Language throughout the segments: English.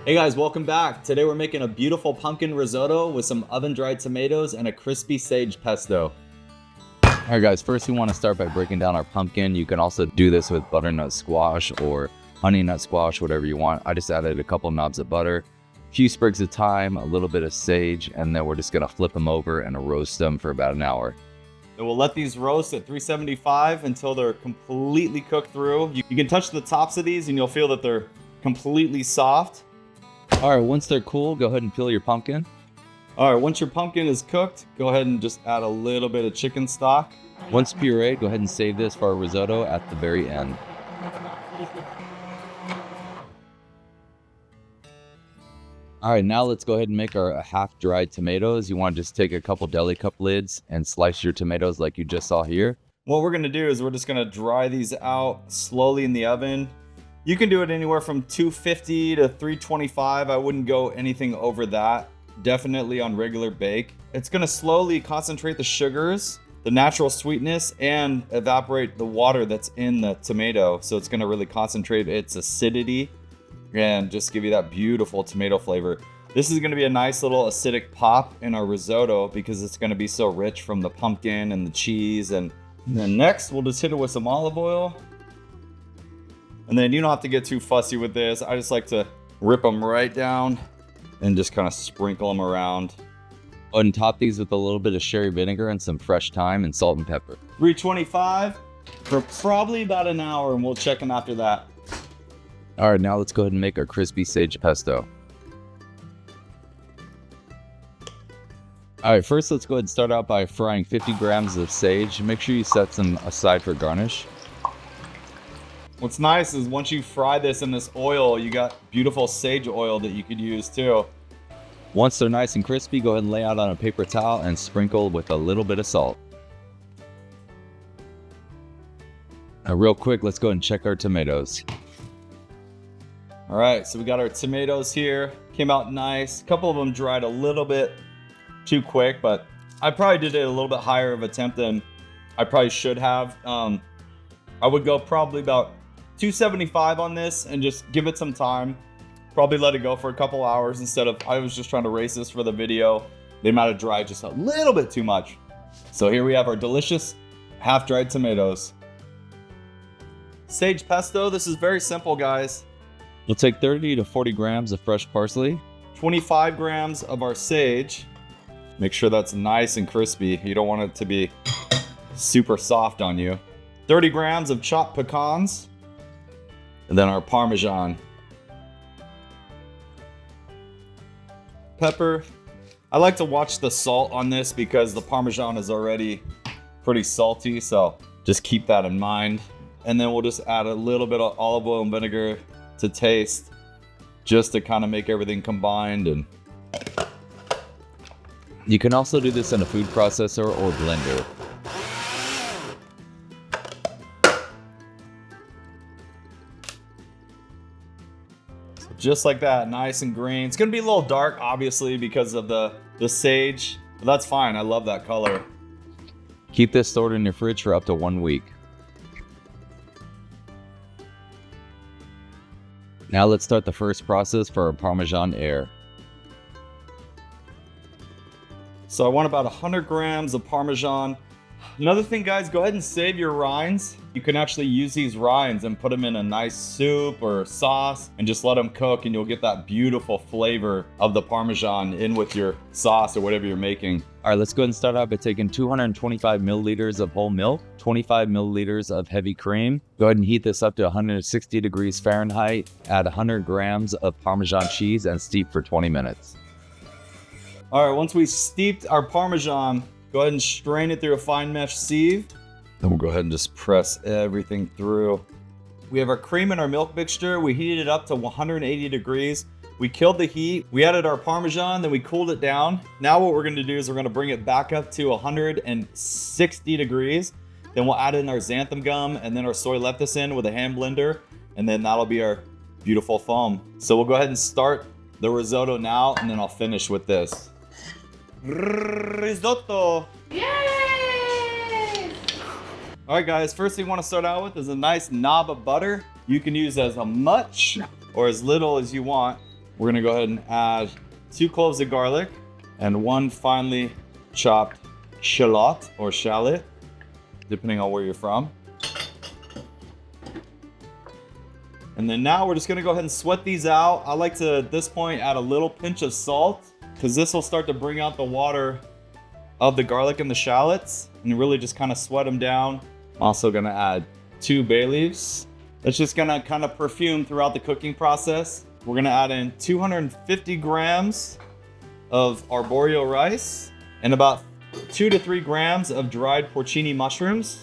Hey guys, welcome back. Today we're making a beautiful pumpkin risotto with some oven-dried tomatoes and a crispy sage pesto. All right guys, first we want to start by breaking down our pumpkin. You can also do this with butternut squash or honey nut squash, whatever you want. I just added a couple knobs of butter, a few sprigs of thyme, a little bit of sage, and then we're just gonna flip them over and roast them for about an hour. And we'll let these roast at 375 until they're completely cooked through. You can touch the tops of these and you'll feel that they're completely soft. All right, once they're cool, go ahead and peel your pumpkin. All right, once your pumpkin is cooked, go ahead and just add a little bit of chicken stock. Once pureed, go ahead and save this for our risotto at the very end. All right, now let's go ahead and make our half-dried tomatoes. You want to just take a couple deli cup lids and slice your tomatoes like you just saw here. What we're gonna do is we're just gonna dry these out slowly in the oven. You can do it anywhere from 250 to 325. I wouldn't go anything over that. Definitely on regular bake. It's gonna slowly concentrate the sugars, the natural sweetness, and evaporate the water that's in the tomato. So it's gonna really concentrate its acidity and just give you that beautiful tomato flavor. This is gonna be a nice little acidic pop in our risotto because it's gonna be so rich from the pumpkin and the cheese. And then next, we'll just hit it with some olive oil. And then you don't have to get too fussy with this. I just like to rip them right down and just kind of sprinkle them around. And top these with a little bit of sherry vinegar and some fresh thyme and salt and pepper. 325 for probably about an hour, and we'll check them after that. All right, now let's go ahead and make our crispy sage pesto. All right, first let's go ahead and start out by frying 50 grams of sage. Make sure you set some aside for garnish. What's nice is once you fry this in this oil, you got beautiful sage oil that you could use too. Once they're nice and crispy, go ahead and lay out on a paper towel and sprinkle with a little bit of salt. Now real quick, let's go ahead and check our tomatoes. All right, so we got our tomatoes here. Came out nice. A couple of them dried a little bit too quick, but I probably did it a little bit higher of a temp than I probably should have. I would go probably about 275 on this and just give it some time. Probably let it go for a couple hours instead of, I was just trying to race this for the video. They might have dried just a little bit too much. So here we have our delicious half-dried tomatoes. Sage pesto, this is very simple, guys. We'll take 30 to 40 grams of fresh parsley, 25 grams of our sage. Make sure that's nice and crispy. You don't want it to be super soft on you. 30 grams of chopped pecans, and then our Parmesan. Pepper. I like to watch the salt on this because the Parmesan is already pretty salty, so just keep that in mind. And then we'll just add a little bit of olive oil and vinegar to taste, just to kind of make everything combined. And you can also do this in a food processor or blender. Just like that, nice and green. It's gonna be a little dark, obviously, because of the sage, but that's fine. I love that color. Keep this stored in your fridge for up to 1 week. Now let's start the first process for our Parmesan Air. So I want about 100 grams of Parmesan. Another thing, guys, go ahead and save your rinds. You can actually use these rinds and put them in a nice soup or sauce and just let them cook, and you'll get that beautiful flavor of the Parmesan in with your sauce or whatever you're making. All right, let's go ahead and start out by taking 225 milliliters of whole milk, 25 milliliters of heavy cream. Go ahead and heat this up to 160 degrees Fahrenheit. Add 100 grams of Parmesan cheese and steep for 20 minutes. All right, once we steeped our Parmesan, go ahead and strain it through a fine mesh sieve. Then we'll go ahead and just press everything through. We have our cream and our milk mixture. We heated it up to 180 degrees. We killed the heat. We added our Parmesan, then we cooled it down. Now what we're gonna do is we're gonna bring it back up to 160 degrees. Then we'll add in our xanthan gum and then our soy lecithin with a hand blender. And then that'll be our beautiful foam. So we'll go ahead and start the risotto now, and then I'll finish with this. Risotto! Yay! All right, guys, first thing you want to start out with is a nice knob of butter. You can use as much or as little as you want. we're gonna go ahead and add 2 cloves of garlic and 1 finely chopped shallot or shallot, depending on where you're from. And then now we're just gonna go ahead and sweat these out. I like to, at this point, add a little pinch of salt because this will start to bring out the water of the garlic and the shallots and really just kind of sweat them down. I'm also gonna add 2 bay leaves. That's just gonna kind of perfume throughout the cooking process. We're gonna add in 250 grams of arborio rice and about 2 to 3 grams of dried porcini mushrooms.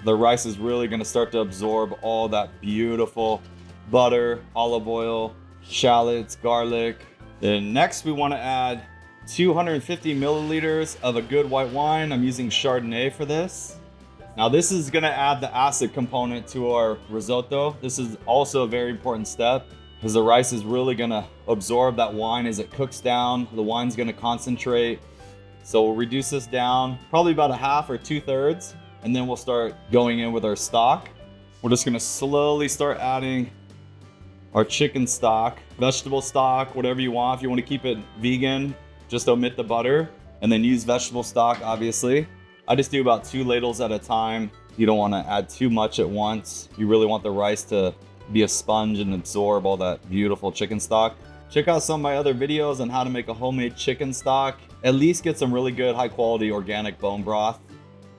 The rice is really gonna start to absorb all that beautiful butter, olive oil, shallots, garlic. Then next we wanna add 250 milliliters of a good white wine. I'm using Chardonnay for this. Now this is gonna add the acid component to our risotto. This is also a very important step because the rice is really gonna absorb that wine as it cooks down. The wine's gonna concentrate. So we'll reduce this down probably about a half or 2/3, and then we'll start going in with our stock. We're just gonna slowly start adding our chicken stock, vegetable stock, whatever you want. If you want to keep it vegan, just omit the butter and then use vegetable stock, obviously. I just do about 2 ladles at a time. You don't want to add too much at once. You really want the rice to be a sponge and absorb all that beautiful chicken stock. Check out some of my other videos on how to make a homemade chicken stock. At least get some really good high quality organic bone broth.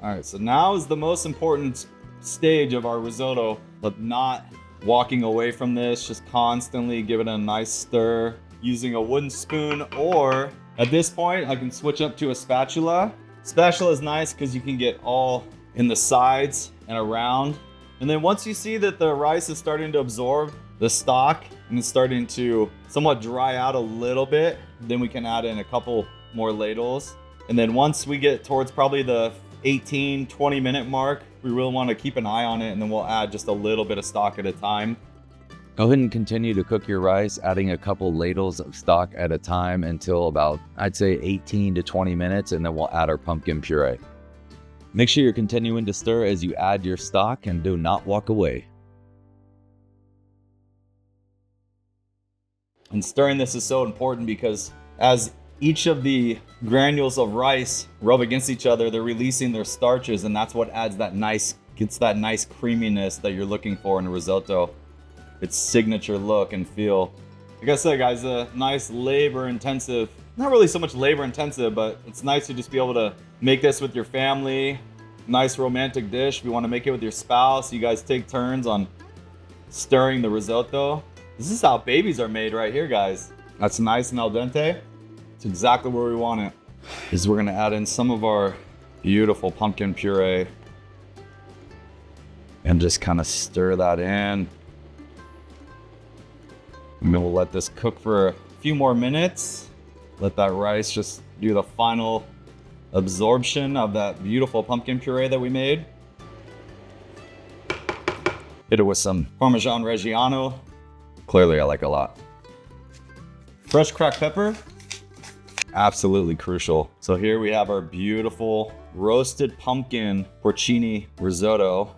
All right, so now is the most important stage of our risotto, but not walking away from this. Just constantly give it a nice stir using a wooden spoon, or at this point I can switch up to a spatula. Spatula is nice because you can get all in the sides and around. And then once you see that the rice is starting to absorb the stock and it's starting to somewhat dry out a little bit, then we can add in a couple more ladles. And then once we get towards probably the 18-20 minute mark, we really want to keep an eye on it, and then we'll add just a little bit of stock at a time. Go ahead and continue to cook your rice, adding a couple ladles of stock at a time until about, I'd say 18 to 20 minutes, and then we'll add our pumpkin puree. Make sure you're continuing to stir as you add your stock and do not walk away. And stirring this is so important because as each of the granules of rice rub against each other, they're releasing their starches, and that's what adds that gets that nice creaminess that you're looking for in a risotto. Its signature look and feel. Like I said, guys, a nice labor intensive, not really so much labor intensive, but it's nice to just be able to make this with your family. Nice romantic dish. If you want to make it with your spouse, you guys take turns on stirring the risotto. This is how babies are made right here, guys. That's nice and al dente. It's exactly where we want it. We're gonna add in some of our beautiful pumpkin puree and just kind of stir that in. And then we'll let this cook for a few more minutes. Let that rice just do the final absorption of that beautiful pumpkin puree that we made. Hit it with some Parmesan Reggiano. Clearly I like a lot. Fresh cracked pepper. Absolutely crucial. So here we have our beautiful roasted pumpkin porcini risotto.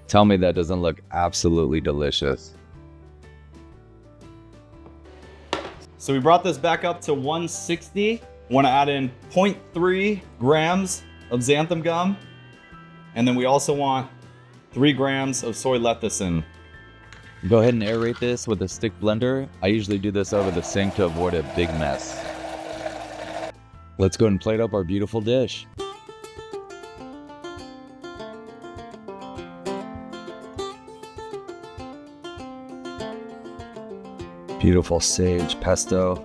Tell me that doesn't look absolutely delicious. So we brought this back up to 160. Want to add in 0.3 grams of xanthan gum. And then we also want 3 grams of soy lecithin. Go ahead and aerate this with a stick blender. I usually do this over the sink to avoid a big mess. Let's go and plate up our beautiful dish. Beautiful sage pesto.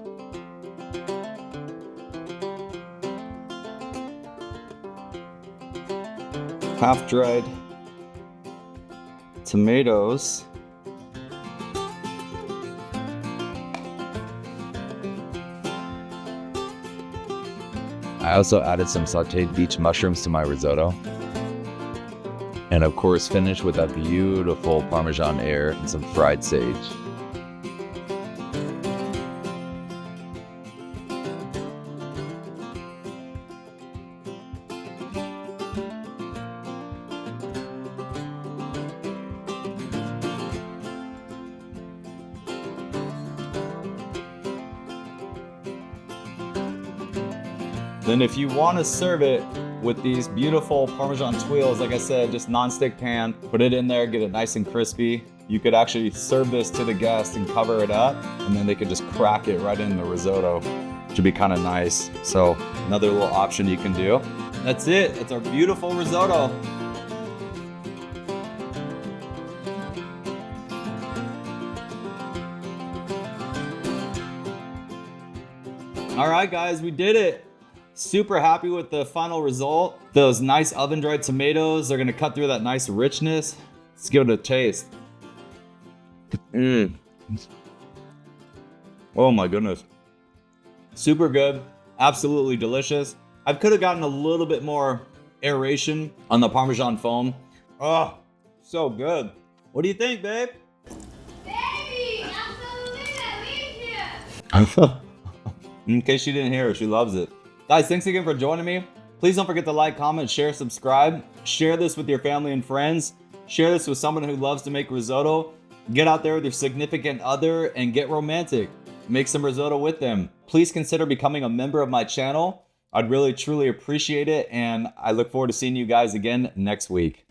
Half-dried tomatoes. I also added some sauteed beach mushrooms to my risotto. And of course, finish with that beautiful Parmesan Air and some fried sage. Then if you want to serve it with these beautiful Parmesan twills, like I said, just non-stick pan, put it in there, get it nice and crispy. You could actually serve this to the guest and cover it up, and then they could just crack it right in the risotto, which would be kind of nice. So another little option you can do. That's it. It's our beautiful risotto. All right, guys, we did it. Super happy with the final result. Those nice oven-dried tomatoes, they're gonna cut through that nice richness. Let's give it a taste. Oh my goodness. Super good, absolutely delicious. I could have gotten a little bit more aeration on the Parmesan foam. Oh, so good. What do you think, babe? Baby, absolutely delicious. In case you didn't hear her, she loves it. Guys, thanks again for joining me. Please don't forget to like, comment, share, subscribe. Share this with your family and friends. Share this with someone who loves to make risotto. Get out there with your significant other and get romantic. Make some risotto with them. Please consider becoming a member of my channel. I'd really, truly appreciate it. And I look forward to seeing you guys again next week.